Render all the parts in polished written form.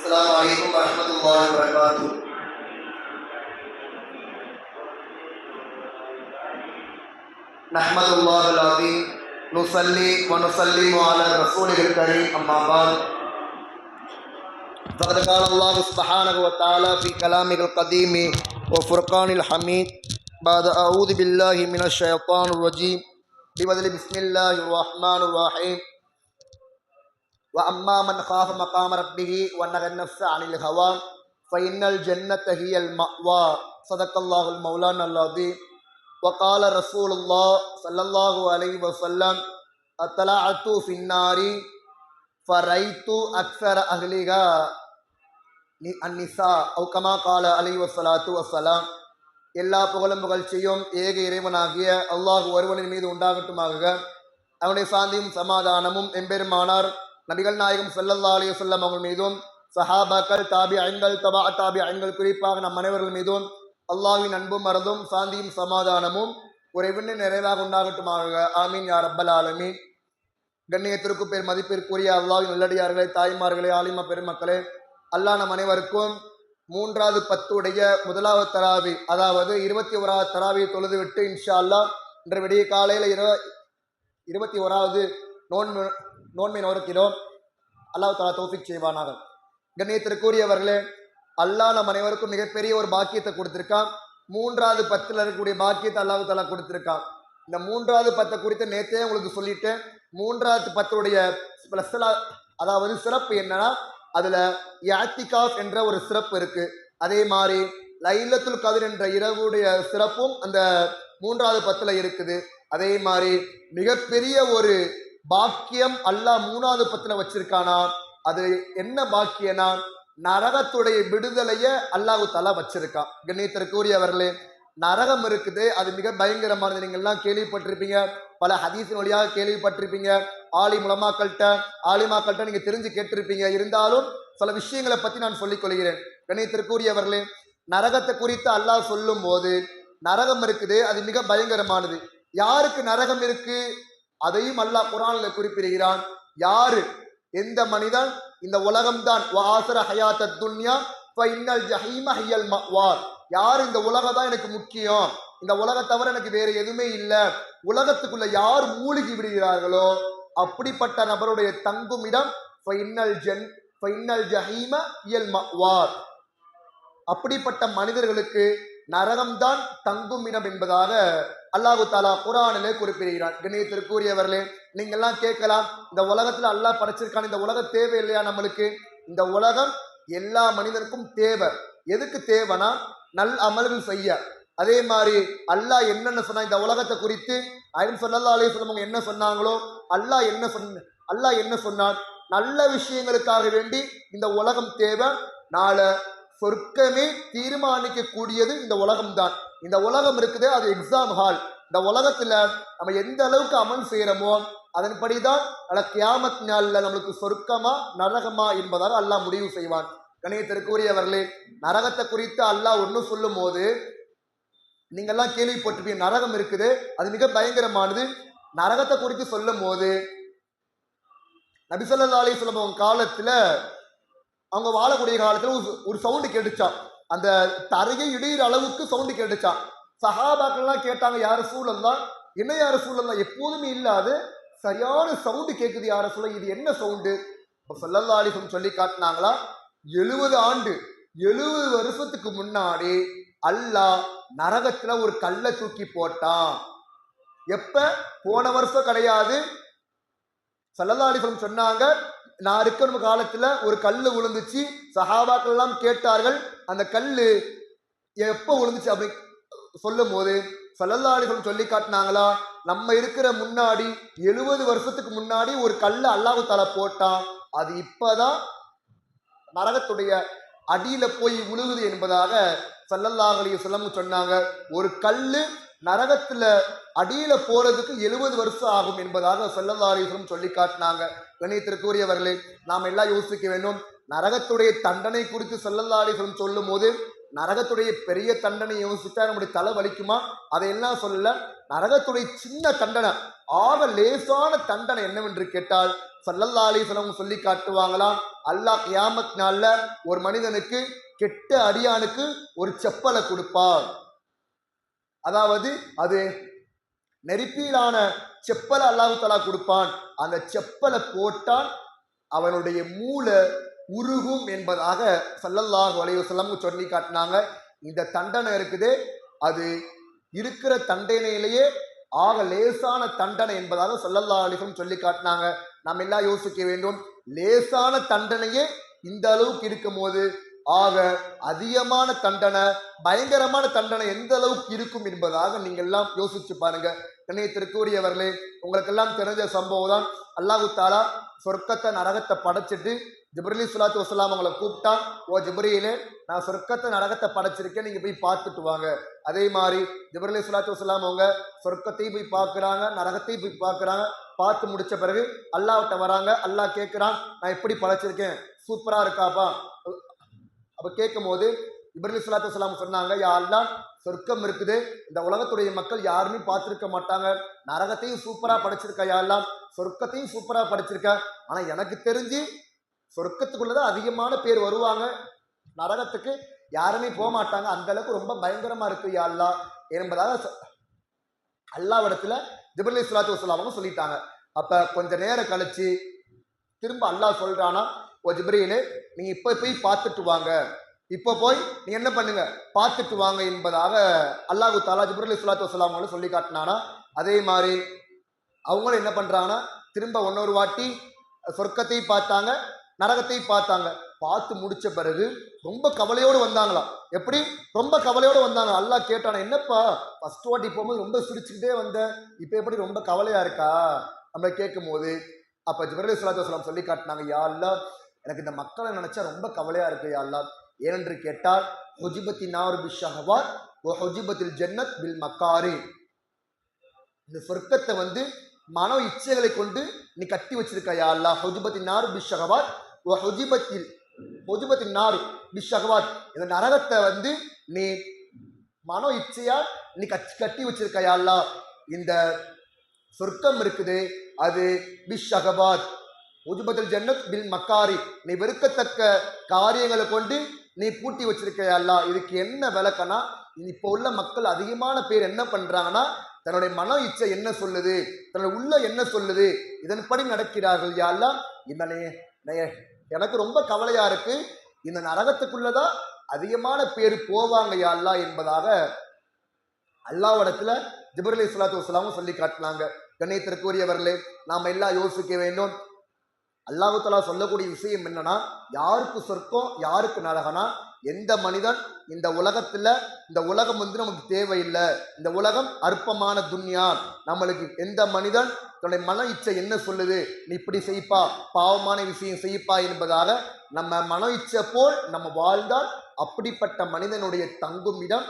Assalamualaikum warahmatullahi wabarakatuh. Nahmadullahil azim, nusalli wa nusallimu ala rasulihil karim, amma ba'd. Faqad qala Allah subhanahu wa ta'ala fi kalamihil qadim wa furqanil hamid ba'da a'udhu billahi minash shaitanir rajim bimadli bismillahir rahmanir rahim. Wa amma man khafa maqama rabbih wa nahaa an-nafsa 'anil hawa fa innal jannata hiyal ma'wa. Sadaqallahul maulana al-azim. Wa qala Rasulullah sallallahu alaihi wasallam atla'tu fin nari faraitu akthara ahliha an-nisa aw kama qala alaihi wassalatu wassalam. எல்லா புகழும் புகழ்ச்சியும் ஏக இறைவனாகிய அல்லாஹ் ஒருவனின் மீது உண்டாகட்டுமாக. அவனுடைய சாந்தியும் சமாதானமும் எம்பெருமானார் நபிகள் நாயகம் ஸல்லல்லாஹு அலைஹி வஸல்லம் அவர்கள் மீதும் சஹாபாக்கள் தாபிஈன்கள் தபா தாபிஈன்கள் குறிப்பாக நம் அனைவர்கள் மீதும் அல்லாஹ்வின் அன்பும் மறந்தும் சாந்தியும் சமாதானமும் ஒரு எவ்வளவு நிறைவாக உண்டாகட்டுமாக. ஆமீன் யா ரப்பல் ஆலமீன். கண்ணியத்திற்கு பேர் மதிப்பிற்குரிய அல்லாஹ்வின் நல்லடியார்களே, தாய்மார்களே, ஆலிமா பெருமக்களே, அல்லாஹ் நம் அனைவருக்கும் 3வது 10 முதலாவது தராவி, அதாவது 21வது தராவி தொழுது விட்டு இன்ஷா அல்லாஹ் இன்று விடிய காலையில் 21வது நோன்மை நோக்கிறோம். அல்லாஹ் தஆலா தௌஃபீக் செய்வானாக. கண்ணியத்திற்குரியவர்களே, அல்லாஹ் நம் அனைவருக்கும் மிகப்பெரிய ஒரு பாக்கியத்தை கொடுத்திருக்கான். 3வது 10 இருக்கக்கூடிய பாக்கியத்தை அல்லாஹ் தஆலா கொடுத்திருக்கான். இந்த 3வது 10 குறித்து நேற்றே உங்களுக்கு சொல்லிட்டேன். 3வது 10 அதாவது சிறப்பு என்னன்னா, அதுல இஅ்திகாஃப் என்ற ஒரு சிறப்பு இருக்கு. அதே மாதிரி லைலத்துல் கத்ர் என்ற இரவுடைய சிறப்பும் அந்த 3வது 10 இருக்குது. அதே மாதிரி மிகப்பெரிய ஒரு பாக்கியம் அல்லாஹ் 3வது 10 வச்சிருக்கானா. அது என்ன பாக்கியனா, நரகத்துடைய விடுதலைய அல்லாஹ் தஆலா வச்சிருக்கான். கண்ணியத்திற்குரியவர்களே, நரகம் இருக்குது, அது மிக பயங்கரமானது. நீங்க எல்லாம் கேள்விப்பட்டிருப்பீங்க, பல ஹதீஸின் வழியாக கேள்விப்பட்டிருப்பீங்க, ஆலிமாக்கள்கிட்ட நீங்க தெரிஞ்சு கேட்டிருப்பீங்க. இருந்தாலும் சில விஷயங்களை பத்தி நான் சொல்லிக் கொள்கிறேன். கண்ணியத்திற்குரியவர்களே, நரகத்தை குறித்து அல்லாஹ் சொல்லும் போது நரகம் இருக்குது, அது மிக பயங்கரமானது. யாருக்கு நரகம் இருக்கு அதையும் அல்லாஹ் குர்ஆன்ல குறிப்பிடுகிறான். யாரு, எந்த மனிதன் இந்த உலகம்தான் வாசர ஹயாத்தத் துன்யா ஃப இன்னல் ஜஹீம ஹியல் மஅவா, யார் இந்த உலகம் தான் எனக்கு முக்கியம், இந்த உலகத்தை தவிர எனக்கு வேற எதுவுமே இல்லை, உலகத்துக்குள்ள யார் மூழ்கி விடுகிறார்களோ அப்படிப்பட்ட நபருடைய தங்கும் இடம் ஃப இன்னல் ஜஹீம ஹியல் மஅவா. அப்படிப்பட்ட மனிதர்களுக்கு நரகம்தான் தங்கும் இடம் என்பதாக அல்லாஹு தஆலா குர்ஆனிலே குறிப்பிடுகிறான். கண்ணியத்திற்குரியவர்களே, நீங்க எல்லாம் கேட்கலாம், இந்த உலகத்துல அல்லாஹ் படைச்சிருக்கான், இந்த உலகம் தேவை இல்லையா நம்மளுக்கு? இந்த உலகம் எல்லா மனிதனுக்கும் தேவை. எதுக்கு தேவைனா, நல் அமல்கள் செய்ய. அதே மாதிரி அல்லாஹ் என்னென்ன சொன்னா இந்த உலகத்தை குறித்து ஸல்லல்லாஹு அலைஹி வஸல்லம் என்ன சொன்னாங்களோ, அல்லாஹ் என்ன சொன்னான், நல்ல விஷயங்களுக்காக வேண்டி இந்த உலகம் தேவை. நாளை சொர்க்கமே தீர்மானிக்க கூடியது இந்த உலகம் தான். இந்த உலகம் இருக்குது, அது எக்ஸாம் ஹால். இந்த உலகத்துல நம்ம எந்த அளவுக்கு அமல் செய்யறோமோ அதன்படிதான் கியாமத் நாள்ல நம்மளுக்கு சொர்க்கமா நரகமா என்பதாக அல்லாஹ் முடிவு செய்வான். கண்ணியத்திற்குரியவர்களே, நரகத்தை குறித்து அல்லாஹ் ஒன்று சொல்லும் போது நீங்க எல்லாம் கேள்விப்பட்டிருப்பீங்க, நரகம் இருக்குது, அது மிக பயங்கரமானது. நரகத்தை குறித்து சொல்லும் போது நபி ஸல்லல்லாஹு அலைஹி வஸல்லம் அவங்க காலத்துல, அவங்க வாழக்கூடிய காலத்துல ஒரு சவுண்டு கேட்டுச்சான். அந்த தரையை இடிகிற அளவுக்கு சவுண்டு கேட்டுச்சான். சஹாபாக்கள்லாம் கேட்டாங்க, யார் ரசூலல்லாஹ், என்ன யார் ரசூலல்லாஹ், எப்போதுமே இல்லாது சரியான சவுண்டு கேட்குது யார் ரசூலல்லாஹ், இது என்ன சவுண்டு? ஸல்லல்லாஹு அலைஹி வஸல்லம் சொல்லி காட்டினாங்களா, 70 வருஷத்துக்கு முன்னாடி அல்லாஹ் நரகத்துல ஒரு கல்லை தூக்கி போட்டான். எப்ப? போன வருஷம் கிடையாது. ஸல்லல்லாஹு அலைஹி வஸல்லம் சொன்னாங்க, நான் இருக்கிற காலத்துல ஒரு கல்லு விழுந்துச்சு. சஹாபாக்கள் எல்லாம் கேட்டார்கள், அந்த கல்லு எப்ப விழுந்துச்சு அப்படி சொல்லும் போது ஸல்லல்லாஹு அலைஹி வஸல்லம் சொல்லி காட்டினாங்களா, நம்ம இருக்கிற முன்னாடி 70 வருஷத்துக்கு முன்னாடி ஒரு கல்லு அல்லாஹ் தஆலா போட்டான், அது இப்பதான் நரகத்துடைய அடியில போய் விழுகுது என்பதாக ஸல்லல்லாஹு அலைஹி வஸல்லம் சொன்னாங்க. ஒரு கல்லு நரகத்துல அடியில போறதுக்கு 70 வருஷம் ஆகும் என்பதாக ஸல்லல்லாஹு அலைஹி வஸல்லம் சொல்லி காட்டினாங்க. கண்ணியத்திற்குரியவர்களே, நாம் எல்லாம் யோசிக்க வேண்டும். நரகத்துடைய தண்டனை குறித்து ஸல்லல்லாஹு அலைஹி வஸல்லம் சொல்லும் போது நரகத்துடைய பெரிய தண்டனை யோசிச்சா நம்முடைய தலை வலிக்குமா, அதையெல்லாம் சொல்லல. நரகத்துடைய சின்ன தண்டனை, ஆக லேசான தண்டனை என்னவென்று கேட்டால் ஸல்லல்லாஹு அலைஹி வஸல்லம் சொல்லி காட்டுவாங்களாம், அல்லாஹ் கியாமத் நாள்ல ஒரு மனிதனுக்கு கெட்ட அடியானுக்கு ஒரு செப்பலை கொடுப்பார். அதாவது அது நெருப்பிலான செப்பலை அல்லாஹ் தஆலா கொடுப்பான். அந்த செப்பலை போட்டால் அவனுடைய மூளை உருகும் என்பதாக ஸல்லல்லாஹு அலைஹி வஸல்லம் சொல்லி காட்டினாங்க. இந்த தண்டனை இருக்குதே, அது இருக்கிற தண்டனையிலேயே ஆக லேசான தண்டனை என்பதாக ஸல்லல்லாஹு அலைஹி வஸல்லம் சொல்லி காட்டினாங்க. நாம் எல்லாம் யோசிக்க வேண்டும், லேசான தண்டனையே இந்த அளவுக்கு இருக்கும் போது ஆக அதிகமான தண்டனை, பயங்கரமான தண்டனை எந்த அளவுக்கு இருக்கும் என்பதாக நீங்க எல்லாம் யோசிச்சு பாருங்க. கண்ணியத்திற்குரியவர்களே, உங்களுக்கெல்லாம் தெரிஞ்ச சம்பவம் தான். அல்லாஹு தாலா சொர்க்கத்தை நரகத்தை படைச்சிட்டு ஜிப்ரீல் ஸலாத்து வஸலாம் அவங்களை கூப்பிட்டான். ஓ ஜிப்ரீலே, நான் சொர்க்கத்தை நரகத்தை படைச்சிருக்கேன், நீங்க போய் பார்த்துட்டு வாங்க. அதே மாதிரி ஜிப்ரீல் ஸலாத்து வஸலாம் அவங்க சொர்க்கத்தையும் போய் பார்க்குறாங்க, நரகத்தையும் போய் பார்க்குறாங்க. பார்த்து முடிச்ச பிறகு அல்லாஹ்கிட்ட வராங்க. அல்லாஹ் கேட்குறான், நான் எப்படி படைச்சிருக்கேன், சூப்பரா இருக்காப்பா. அப்ப கேட்கும் போது இப்ராஹிம் ஸலாத்து வஸலாம் சொன்னாங்க, யா அல்லாஹ், சொர்க்கம் இருக்குது, இந்த உலகத்துடைய மக்கள் யாருமே பார்த்திருக்க மாட்டாங்க, நரகத்தையும் சூப்பரா படைச்சிருக்க யா அல்லாஹ், சொர்க்கத்தையும் சூப்பரா படைச்சிருக்க. ஆனா எனக்கு தெரிஞ்சு சொர்க்கத்துக்குள்ளதான் அதிகமான பேர் வருவாங்க, நரகத்துக்கு யாருமே போக மாட்டாங்க, அந்த அளவுக்கு ரொம்ப பயங்கரமா இருக்கு யா அல்லாஹ் என்பதாக அல்லாஹ்விடத்துல ஜிப்ரீல் ஸலாத்து வஸலாம் அவங்க சொல்லிட்டாங்க. அப்ப கொஞ்ச நேரம் கழிச்சு திரும்ப அல்லாஹ் சொல்றானா, ஓ ஜிப்ரீலே, நீங்க இப்ப போய் பார்த்துட்டு வாங்க, இப்ப போய் நீ என்ன பண்ணுங்க, பார்த்துட்டு வாங்க என்பதாக அல்லாஹு தஆலா ஜிப்ரீல் ஸலாத்து வஸலாம் அவங்களும் சொல்லி காட்டினானா. அதே மாதிரி அவங்களும் என்ன பண்றாங்கன்னா, திரும்ப இன்னொரு வாட்டி சொர்க்கத்தையும் பார்த்தாங்க, நரகத்தையும் பார்த்தாங்க. பார்த்து முடிச்ச பிறகு ரொம்ப கவலையோடு வந்தாங்களாம். எப்படி ரொம்ப கவலையோடு வந்தாங்க. அல்லாஹ் கேட்டானா, என்னப்பா ஃபர்ஸ்ட் வாட்டி போகும்போது ரொம்ப சிரிச்சுக்கிட்டே வந்த, இப்ப எப்படி ரொம்ப கவலையா இருக்கா நம்ம கேட்கும் போது, அப்ப ஜிப்ரீல் ஸலாத்து வஸலாம் சொல்லி காட்டினாங்க, யா அல்லாஹ், எனக்கு இந்த மக்களை நினைச்சா ரொம்ப கவலையா இருக்கு யா அல்லாஹ். ஏனென்று கேட்டால், ஹுஜிபத்தி நார் பி ஷஹவாத் வ ஹுஜிபத்தில் ஜன்னத் பில் மக்காரி, இந்த சொர்க்கத்தை வந்து மனோ இச்சைகளை கொண்டு நீ கட்டி வச்சிருக்க யா அல்லாஹ். ஹுஜிபத்தி நார் பி ஷஹவாத் வ ஹுஜிபத்தின் நார் பி ஷஹவாத், இந்த நரகத்தை வந்து நீ மனோ இச்சையால் நீ கட்டி வச்சிருக்க யா அல்லாஹ். இந்த சொர்க்கம் இருக்குது, அது பி ஷஹவாத் ஹுஜிபத்தில் ஜன்னத் பில் மக்காரி, நீ வெறுக்கத்தக்க காரியங்களை கொண்டு நீ பூட்டி வச்சிருக்க யா அல்லாஹ். இதுக்கு என்ன விளக்கனா, இப்போ உள்ள மக்கள் அதிகமான பேர் என்ன பண்றாங்கன்னா, தன்னுடைய மன இச்சை என்ன சொல்லுது, தன்னுடைய உள்ள என்ன சொல்லுது, இதன்படி நடக்கிறார்கள் யா அல்லாஹ். இந்த எனக்கு ரொம்ப கவலையா இருக்கு, இந்த நரகத்துக்குள்ளதான் அதிகமான பேர் போவாங்க யா அல்லாஹ் என்பதாக அல்லாஹ்விடத்துல ஜிப்ரீல் ஸலாத்து வஸலாம் சொல்லி காட்டினாங்க. கண்ணியத்திற்குரியவர்களே, நாம எல்லாம் யோசிக்க வேண்டும். அல்லாஹ் தஆலா சொல்லக்கூடிய விஷயம் என்னன்னா, யாருக்கு சொர்க்கம் யாருக்கு நரகனா, எந்த மனிதன் இந்த உலகத்துல, இந்த உலகம் வந்து நமக்கு தேவையில்லை, இந்த உலகம் அற்பமான துன்யா, நம்மளுக்கு எந்த மனிதன் தன்னுடைய மன இச்சை என்ன சொல்லுது, நீ இப்படி செய்ப்பா, பாவமான விஷயம் செய்ப்பா என்பதாக நம்ம மன இச்சை போல் நம்ம வாழ்ந்தால் அப்படிப்பட்ட மனிதனுடைய தங்கும் இடம்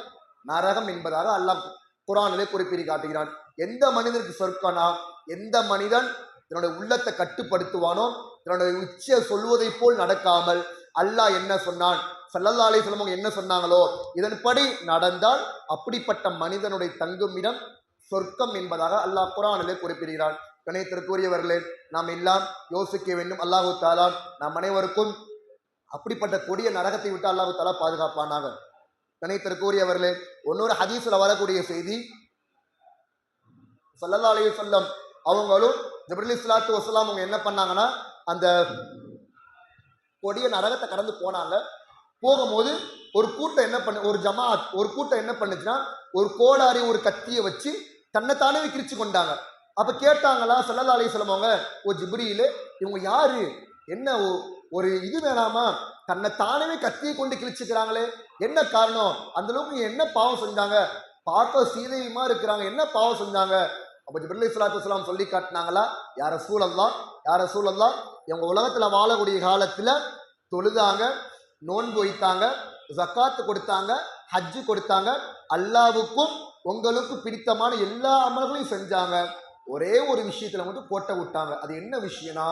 நரகம் என்பதாக அல்லாஹ் குர்ஆனிலே குறிப்பிட்டு காட்டுகிறான். எந்த மனிதனுக்கு சொர்க்கனா, எந்த மனிதன் தன்னுடைய உள்ளத்தை கட்டுப்படுத்துவானோ, தன்னுடைய உச்சை சொல்வதை போல் நடக்காமல் அல்லாஹ் என்ன சொன்னான், ஸல்லல்லாஹு அலைஹி வஸல்லம் என்ன சொன்னாங்களோ இதன்படி நடந்தால் அப்படிப்பட்ட மனிதனுடைய தங்கும் இடம் சொர்க்கம் என்பதாக அல்லாஹ் குர்ஆனிலே குறிப்பிடுகிறான். கண்ணியத்திற்குரியவர்களே, நாம் எல்லாம் யோசிக்க வேண்டும். அல்லாஹு தஆலா நாம் அனைவருக்கும் அப்படிப்பட்ட கொடிய நரகத்தை விட்டு அல்லாஹு தஆலா பாதுகாப்பானாக. கண்ணியத்திற்குரியவர்களே, இன்னொரு ஹதீஸ்ல வரக்கூடிய செய்தி, ஸல்லல்லாஹு அலைஹி வஸல்லம் அவங்களும் ஜிப்ரீல் ஸலாத்து வஸலாம் அவங்க என்ன பண்ணாங்கன்னா, அந்த கொடிய நரகத்தை கடந்து போனாங்க. போகும்போது ஒரு கூட்டம் என்ன பண்ண, ஒரு ஜமாத் ஒரு கூட்டம் என்ன பண்ணுச்சுன்னா, ஒரு கோடாரி ஒரு கத்தியை வச்சு தன்னைத்தானே கிழிச்சு கொண்டாங்க. அப்ப கேட்டாங்களா ஸல்லல்லாஹு அலைஹி வஸல்லம் அவங்க, ஓ ஜிப்ரீலே, இவங்க யாரு, என்ன ஒரு இது வேணாமா, தன்னைத்தானவே கத்தியை கொண்டு கிழிச்சுக்கிறாங்களே, என்ன காரணம், அந்த அளவுக்கு என்ன பாவம் செஞ்சாங்க, பார்க்க சீதையுமா இருக்கிறாங்க, என்ன பாவம் செஞ்சாங்க. அப்ப ஜிப்ரீல் ஸலாத்து வஸலாம் சொல்லி காட்டினாங்களா, யா ரசூலல்லாஹ், இவங்க உலகத்துல வாழக்கூடிய காலத்துல தொழுதாங்க, நோன்பு வைத்தாங்க, ஜக்காத்து கொடுத்தாங்க, ஹஜ்ஜு கொடுத்தாங்க, அல்லாஹ்வுக்கும் உங்களுக்கு பிடித்தமான எல்லா அமல்களையும் செஞ்சாங்க. ஒரே ஒரு விஷயத்துல மட்டும் கோட்டை விட்டாங்க. அது என்ன விஷயம்னா,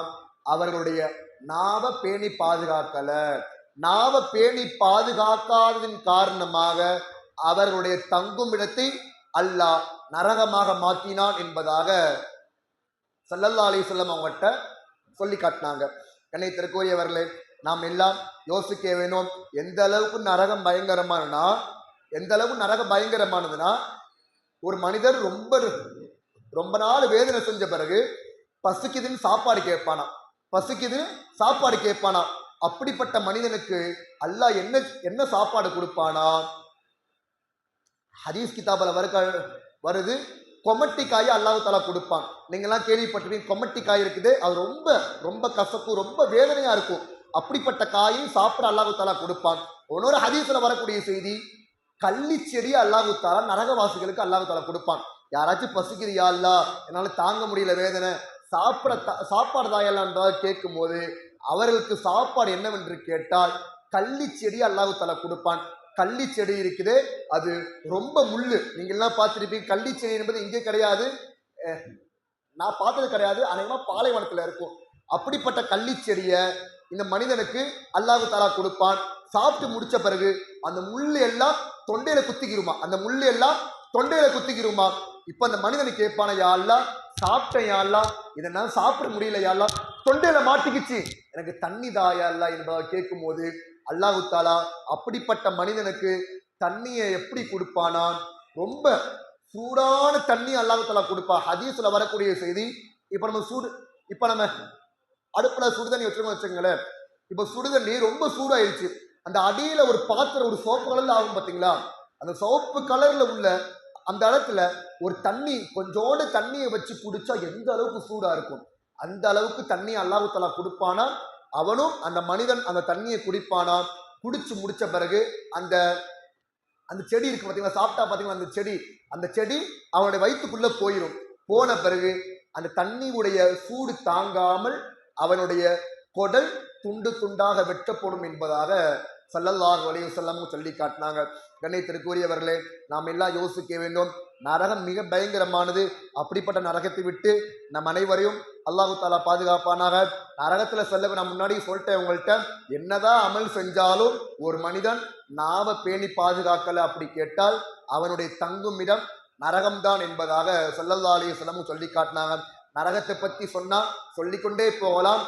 அவர்களுடைய நாவை பேணி பாதுகாக்கல, நாவ பேணி பாதுகாக்காததின் காரணமாக அவர்களுடைய தங்கும் இடத்தை அல்லாஹ் நரகமாக மாற்றினான் என்பதாக ஸல்லல்லாஹு அலைஹி வஸல்லம் அவங்ககிட்ட சொல்லி காட்டினாங்க. கண்ணியத்திற்குரியவர்களே, நாம் எல்லாம் யோசிக்க வேணும். எந்த அளவுக்கு நரகம் பயங்கரமானதுன்னா, ஒரு மனிதர் ரொம்ப ரொம்ப நாள் வேதனை செஞ்ச பிறகு பசிக்குதுன்னு சாப்பாடு கேட்பானா. அப்படிப்பட்ட மனிதனுக்கு அல்லாஹ் என்ன சாப்பாடு கொடுப்பானா? ஹதீஸ் கிதாபில் வருது, கொமட்டிக்காயை அல்லாஹ் தஆலா கொடுப்பான். நீங்கெல்லாம் கேள்விப்பட்டிருப்பீங்க, கொமட்டிக்காய் இருக்குது, அது ரொம்ப ரொம்ப கசப்பு, ரொம்ப வேதனையா இருக்கும். அப்படிப்பட்ட காயை சாப்பிட அல்லாஹ் தஆலா கொடுப்பான். இன்னொரு ஹதீஸ்ல வரக்கூடிய செய்தி, கள்ளி செடியை அல்லாஹ் தஆலா நரகவாசிகளுக்கு அல்லாஹ் தஆலா கொடுப்பான். யாராச்சும் பசிக்குது, யா அல்லாஹ் என்னால தாங்க முடியல வேதனை, சாப்பாடு தாயெல்லாம் கேட்கும் போது அவர்களுக்கு சாப்பாடு என்னவென்று கேட்டால் கள்ளி செடி அல்லாஹ் தஆலா கொடுப்பான். கள்ளி செடி இருக்குது, அது ரொம்ப முள்ளு. நீங்க எல்லாம் பார்த்துருப்பீங்க. கள்ளி செடி என்பது இங்கே கிடையாது, நான் பார்த்தது கிடையாது, அநேகமா பாலைவனத்துல இருக்கும். அப்படிப்பட்ட கள்ளி செடியை இந்த மனிதனுக்கு அல்லாஹ் தஆலா கொடுப்பான். சாப்பிட்டு முடிச்ச பிறகு அந்த முள்ளு எல்லாம் தொண்டையில குத்திக்கிருமா. இப்ப அந்த மனிதனை கேட்பான, யா அல்லாஹ் சாப்பிட்டேன் யா அல்லாஹ், இதை நான் சாப்பிட முடியல யா அல்லாஹ், தொண்டையில மாட்டிக்கிச்சு, எனக்கு தண்ணி தாயா அல்லாஹ் என்பதை கேட்கும் போது அல்லாஹ் தஆலா அப்படிப்பட்ட மனிதனுக்கு தண்ணியை எப்படி கொடுப்பானா? ரொம்ப சூடான தண்ணி அல்லாஹ் தஆலா கொடுப்பான். ஹதீஸ்ல வரக்கூடிய செய்தி, இப்ப நம்ம அடுப்புல சுடுதண்ணி வச்சுக்கோங்களேன். இப்ப சுடுதண்ணி ரொம்ப சூடாயிருச்சு, அந்த அடியில ஒரு பாத்திரம், ஒரு சோப்பு கலர்ல ஆகும் பாத்தீங்களா, அந்த சோப்பு கலர்ல உள்ள அந்த இடத்துல ஒரு கொஞ்சோண்டு தண்ணியை வச்சு குடிச்சா எந்த அளவுக்கு சூடா இருக்கும், அந்த அளவுக்கு தண்ணி அல்லாஹ் தஆலா கொடுப்பானா. அவனும் அந்த மனிதன் அந்த தண்ணியை குடிப்பானா. குடிச்சு முடிச்ச பிறகு அந்த செடி இருக்கு பாத்தீங்களா, சாப்பிட்டா பாத்தீங்களா, அந்த செடி அவனுடைய வயிற்றுக்குள்ள போயிடும். போன பிறகு அந்த தண்ணியுடைய சூடு தாங்காமல் அவனுடைய குடல் துண்டு துண்டாக வெட்டப்படும் என்பதாக ஸல்லல்லாஹு அலைஹி வஸல்லம் சொல்லி காட்டினாங்க. கண்ணியத்திற்குரியவர்களே, நாம் எல்லாம் யோசிக்க வேண்டும். நரகம் மிக பயங்கரமானது. அப்படிப்பட்ட நரகத்தை விட்டு நம் அனைவரையும் அல்லாஹ் தஆலா பாதுகாப்பானாக. நரகத்துல செல்ல நான் முன்னாடி சொல்லிட்டேன் உங்கள்கிட்ட, என்னதான் அமல் செஞ்சாலும் ஒரு மனிதன் நாவ பேணி பாதுகாக்கல அப்படி கேட்டால் அவனுடைய தங்கும் இடம் நரகம்தான் என்பதாக ஸல்லல்லாஹு அலைஹி வஸல்லம் சொல்லி காட்டினாங்க. நரகத்தை பத்தி சொன்னா சொல்லிக்கொண்டே போகலாம்,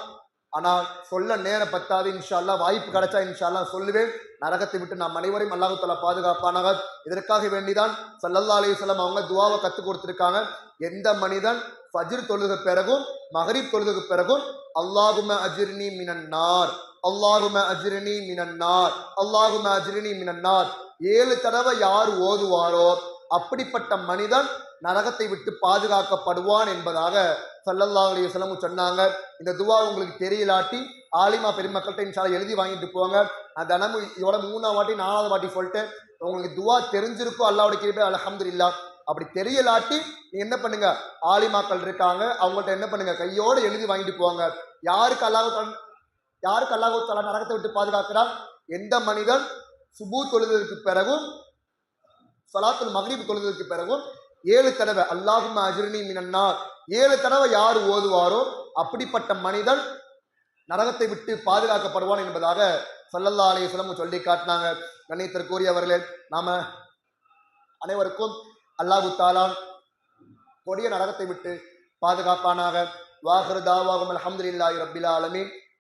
ஆனால் சொல்ல நேரம் பத்தாது. இன்ஷா அல்லாஹ் வாய்ப்பு கிடைச்சா இன்ஷா அல்லாஹ் சொல்லுவேன். நரகத்தை விட்டு நாம் அனைவரையும் அல்லாஹ் தஆலா பாதுகாப்பானாக. இதற்காக வேண்டிதான் ஸல்லல்லாஹு அலைஹி வஸல்லம் அவங்க துஆவை கற்றுக் கொடுத்திருக்காங்க. எந்த மனிதன் ஃபஜ்ர் தொழுக பிறகும் மக்ரிப் தொழுக பிறகும் அல்லாஹும்ம அஜிர்னி மினன் நார், அல்லாஹும்ம அஜிர்னி மினன் நார், அல்லாஹும்ம அஜிர்னி மினன் நார் 7 தடவை யார் ஓதுவாரோ அப்படிப்பட்ட மனிதன் நரகத்தை விட்டு பாதுகாக்கப்படுவான் என்பதாக ஸல்லல்லாஹு அலைஹி வஸல்லம் சொன்னாங்க. இந்த துவா உங்களுக்கு தெரியலாட்டி ஆலிமா பெருமக்கள்கிட்ட இன்ஷா அல்லாஹ் எழுதி வாங்கிட்டு போவாங்க. நான் தினமும் இதோட 3ஆவது வாட்டி 4வது வாட்டி சொல்லிட்டேன். உங்களுக்கு துவா தெரிஞ்சிருக்கோ அல்லாஹ்வுடைய கிருபை, அல்ஹம்துலில்லாஹ். அப்படி தெரியலாட்டி நீ என்ன பண்ணுங்க, ஆலிமாக்கள் இருக்காங்க, அவங்கள்ட்ட என்ன பண்ணுங்க, கையோட எழுதி வாங்கிட்டு போவாங்க. யாருக்கு அல்லாஹ் தஆலா நரகத்தை விட்டு பாதுகாக்கிறான்? எந்த மனிதன் சுபூ தொழுதற்கு பிறகும் ஸலாத்துல் மக்ரிப் தொழுதற்கு பிறகும் 7 தடவை அல்லாஹும்ம அஜிர்னி மினன் நார் 7 தடவை யார் ஓதுவாரோ அப்படிப்பட்ட மனிதன் நரகத்தை விட்டு பாதுகாக்கப்படுவான் என்பதாக ஸல்லல்லாஹு அலைஹி வஸல்லம் சொல்லி காட்டினாங்க. கண்ணியத்திற்குரியவர்களே, நாம அனைவருக்கும் அல்லாஹ் தஆலா கொடிய நரகத்தை விட்டு பாதுகாப்பானாக. வாஹிரு தாவாகும் அல்ஹம்துலில்லாஹி ரப்பில் ஆலமீன்.